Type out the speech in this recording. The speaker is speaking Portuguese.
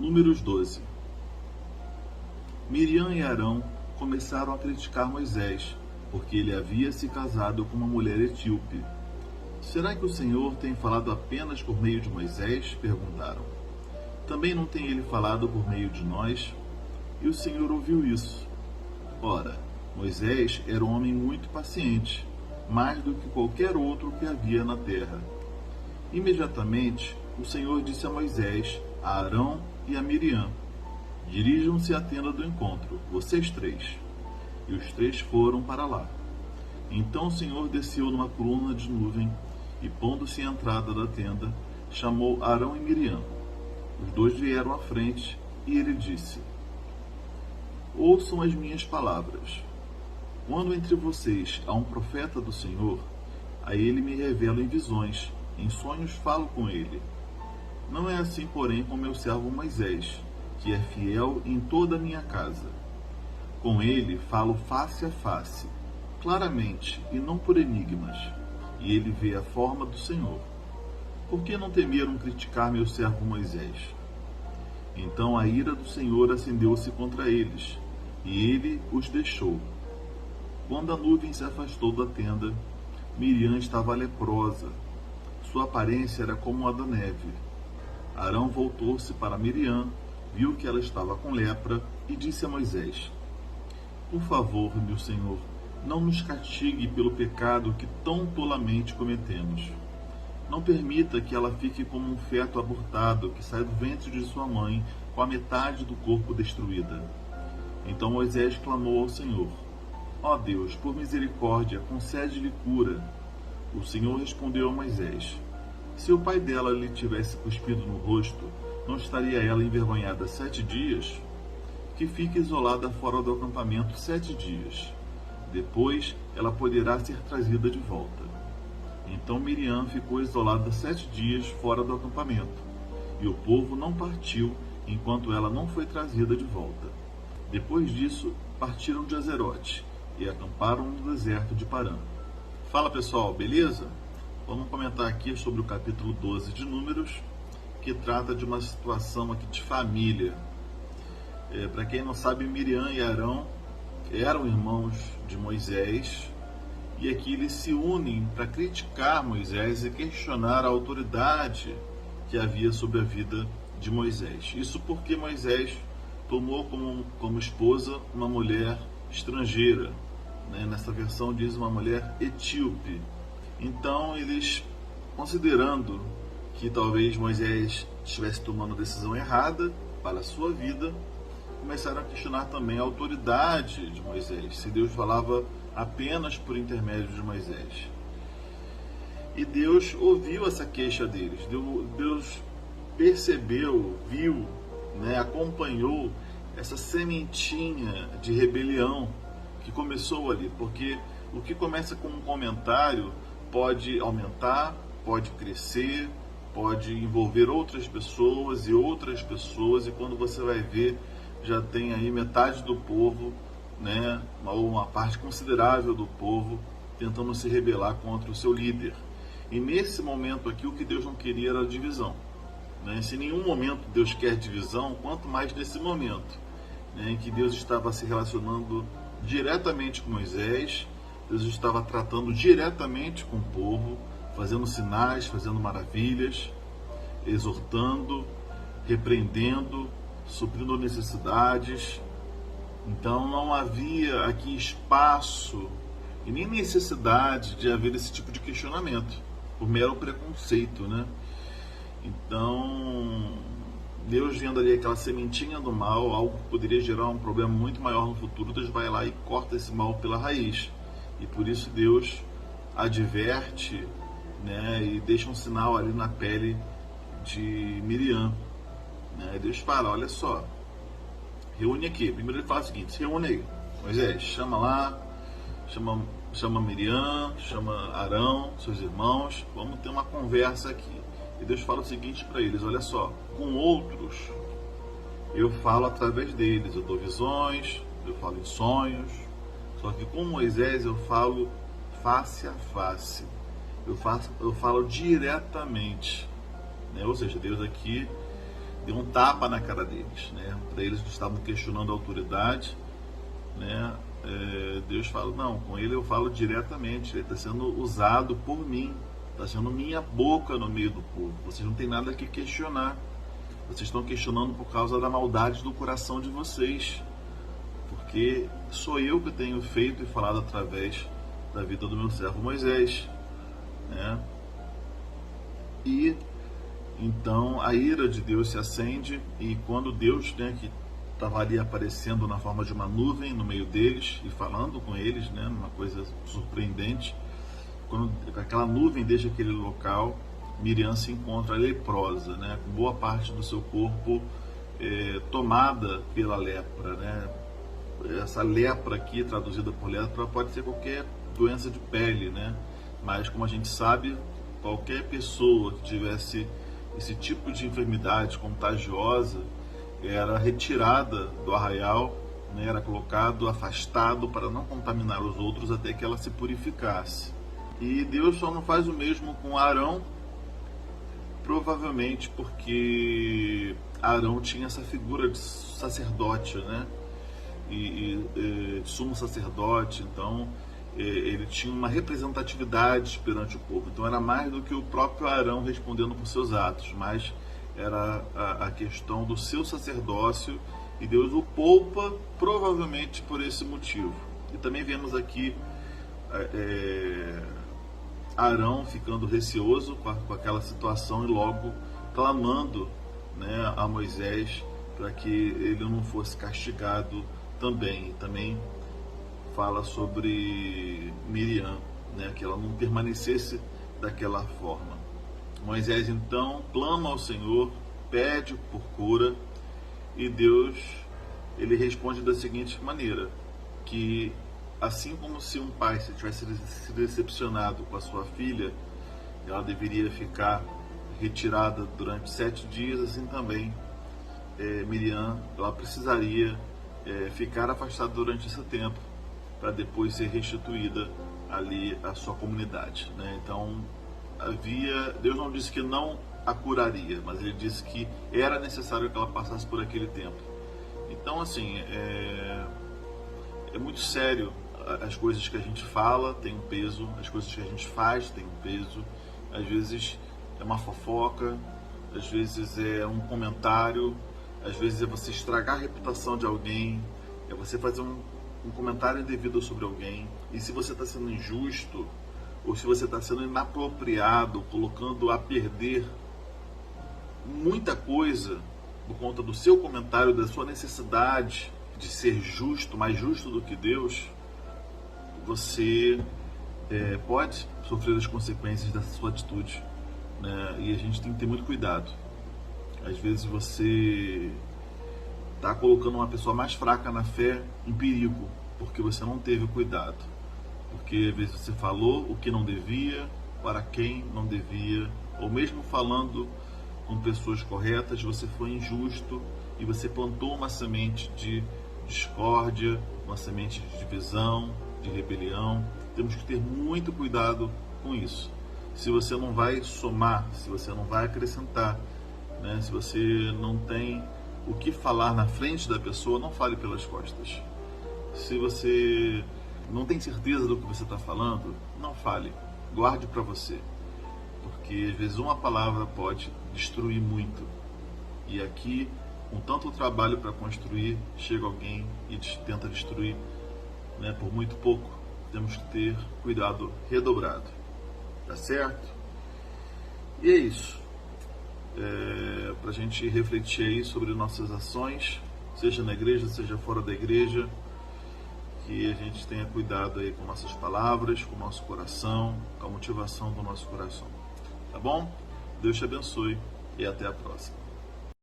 Números 12. Miriam e Arão começaram a criticar Moisés, porque ele havia se casado com uma mulher etíope. Será que o Senhor tem falado apenas por meio de Moisés? Perguntaram. Também não tem ele falado por meio de nós? E o Senhor ouviu isso. Ora, Moisés era um homem muito paciente, mais do que qualquer outro que havia na terra. Imediatamente, o Senhor disse a Moisés, a Arão e a Miriam: dirijam-se à tenda do encontro, vocês três. E os três foram para lá. Então o Senhor desceu numa coluna de nuvem e, pondo-se à entrada da tenda, chamou Arão e Miriam. Os dois vieram à frente e ele disse: ouçam as minhas palavras. Quando entre vocês há um profeta do Senhor, a ele me revelo em visões, em sonhos falo com ele. Não é assim, porém, com meu servo Moisés, que é fiel em toda a minha casa. Com ele falo face a face, claramente e não por enigmas, e ele vê a forma do Senhor. Por que não temeram criticar meu servo Moisés? Então a ira do Senhor acendeu-se contra eles, e ele os deixou. Quando a nuvem se afastou da tenda, Miriam estava leprosa. Sua aparência era como a da neve. Arão voltou-se para Miriam, viu que ela estava com lepra e disse a Moisés: por favor, meu senhor, não nos castigue pelo pecado que tão tolamente cometemos. Não permita que ela fique como um feto abortado que sai do ventre de sua mãe com a metade do corpo destruída. Então Moisés clamou ao Senhor: ó Deus, por misericórdia, concede-lhe cura. O Senhor respondeu a Moisés: se o pai dela lhe tivesse cuspido no rosto, não estaria ela envergonhada 7 dias? Que fique isolada fora do acampamento 7 dias. Depois ela poderá ser trazida de volta. Então Miriam ficou isolada 7 dias fora do acampamento, e o povo não partiu enquanto ela não foi trazida de volta. Depois disso, partiram de Azerote e acamparam no deserto de Parã. Fala pessoal, beleza? Vamos comentar aqui sobre o capítulo 12 de Números, que trata de uma situação aqui de família. Para quem não sabe, Miriam e Arão eram irmãos de Moisés, e aqui eles se unem para criticar Moisés e questionar a autoridade que havia sobre a vida de Moisés. Isso porque Moisés tomou como esposa uma mulher estrangeira, né? Nessa versão diz uma mulher etíope. Então eles, considerando que talvez Moisés estivesse tomando decisão errada para a sua vida, começaram a questionar também a autoridade de Moisés, se Deus falava apenas por intermédio de Moisés. E Deus ouviu essa queixa deles, Deus percebeu, viu, né, acompanhou essa sementinha de rebelião que começou ali, porque o que começa com um comentário pode aumentar, pode crescer, pode envolver outras pessoas, e quando você vai ver, já tem aí metade do povo, né, ou uma parte considerável do povo, tentando se rebelar contra o seu líder. E nesse momento aqui, o que Deus não queria era divisão, né? Se em nenhum momento Deus quer divisão, quanto mais nesse momento, né, em que Deus estava se relacionando diretamente com Moisés, Deus estava tratando diretamente com o povo, fazendo sinais, fazendo maravilhas, exortando, repreendendo, suprindo necessidades. Então não havia aqui espaço e nem necessidade de haver esse tipo de questionamento, por mero preconceito, né? Então, Deus vendo ali aquela sementinha do mal, algo que poderia gerar um problema muito maior no futuro, Deus vai lá e corta esse mal pela raiz. E por isso Deus adverte, né, e deixa um sinal ali na pele de Miriam, né? Deus fala: olha só, reúne aqui. Primeiro ele fala o seguinte: se reúne aí, Moisés, chama lá, chama Miriam, chama Arão, seus irmãos, vamos ter uma conversa aqui. E Deus fala o seguinte para eles: olha só, com outros eu falo através deles, eu dou visões, eu falo em sonhos, só que com Moisés eu falo face a face, eu falo diretamente, né? Ou seja, Deus deu um tapa na cara deles, né? Para eles que estavam questionando a autoridade, né? Deus fala, não, com ele eu falo diretamente, ele está sendo usado por mim, está sendo minha boca no meio do povo, vocês não têm nada que questionar, vocês estão questionando por causa da maldade do coração de vocês, porque sou eu que tenho feito e falado através da vida do meu servo Moisés, né? E então a ira de Deus se acende, e quando Deus, né, que estava ali aparecendo na forma de uma nuvem no meio deles e falando com eles, né, uma coisa surpreendente, quando aquela nuvem deixa aquele local, Miriam se encontra leprosa, né, com boa parte do seu corpo tomada pela lepra, né? Essa lepra aqui, traduzida por lepra, pode ser qualquer doença de pele, né? Mas como a gente sabe, qualquer pessoa que tivesse esse tipo de enfermidade contagiosa era retirada do arraial, né? Era colocado, afastado para não contaminar os outros até que ela se purificasse. E Deus só não faz o mesmo com Arão, provavelmente porque Arão tinha essa figura de sacerdote, né? E sumo sacerdote, então ele tinha uma representatividade perante o povo, então era mais do que o próprio Arão respondendo por seus atos, mas era a questão do seu sacerdócio, e Deus o poupa provavelmente por esse motivo. E também vemos aqui Arão ficando receoso com aquela situação e logo clamando, né, a Moisés para que ele não fosse castigado também. Também fala sobre Miriam, né, que ela não permanecesse daquela forma. Moisés então clama ao Senhor, pede por cura, e Deus ele responde da seguinte maneira, que assim como se um pai se tivesse se decepcionado com a sua filha, ela deveria ficar retirada durante 7 dias, assim também Miriam, ela precisaria ficar afastada durante esse tempo para depois ser restituída ali à sua comunidade, né? Então Deus não disse que não a curaria, mas ele disse que era necessário que ela passasse por aquele tempo. Então assim, é muito sério. As coisas que a gente fala têm um peso, as coisas que a gente faz têm um peso. Às vezes é uma fofoca, às vezes é um comentário, às vezes é você estragar a reputação de alguém, é você fazer um comentário indevido sobre alguém. E se você está sendo injusto, ou se você está sendo inapropriado, colocando a perder muita coisa por conta do seu comentário, da sua necessidade de ser justo, mais justo do que Deus, você pode sofrer as consequências dessa sua atitude, né? E a gente tem que ter muito cuidado. Às vezes você está colocando uma pessoa mais fraca na fé em perigo, porque você não teve cuidado. Porque às vezes você falou o que não devia, para quem não devia, ou mesmo falando com pessoas corretas, você foi injusto e você plantou uma semente de discórdia, uma semente de divisão, de rebelião. Temos que ter muito cuidado com isso. Se você não vai somar, se você não vai acrescentar, né? Se você não tem o que falar na frente da pessoa, não fale pelas costas. Se você não tem certeza do que você está falando, não fale, guarde para você, porque às vezes uma palavra pode destruir muito. E aqui, com tanto trabalho para construir, chega alguém e tenta destruir, né, por muito pouco. Temos que ter cuidado redobrado, tá certo? E é isso, para a gente refletir aí sobre nossas ações, seja na igreja, seja fora da igreja, que a gente tenha cuidado aí com nossas palavras, com o nosso coração, com a motivação do nosso coração, tá bom? Deus te abençoe e até a próxima.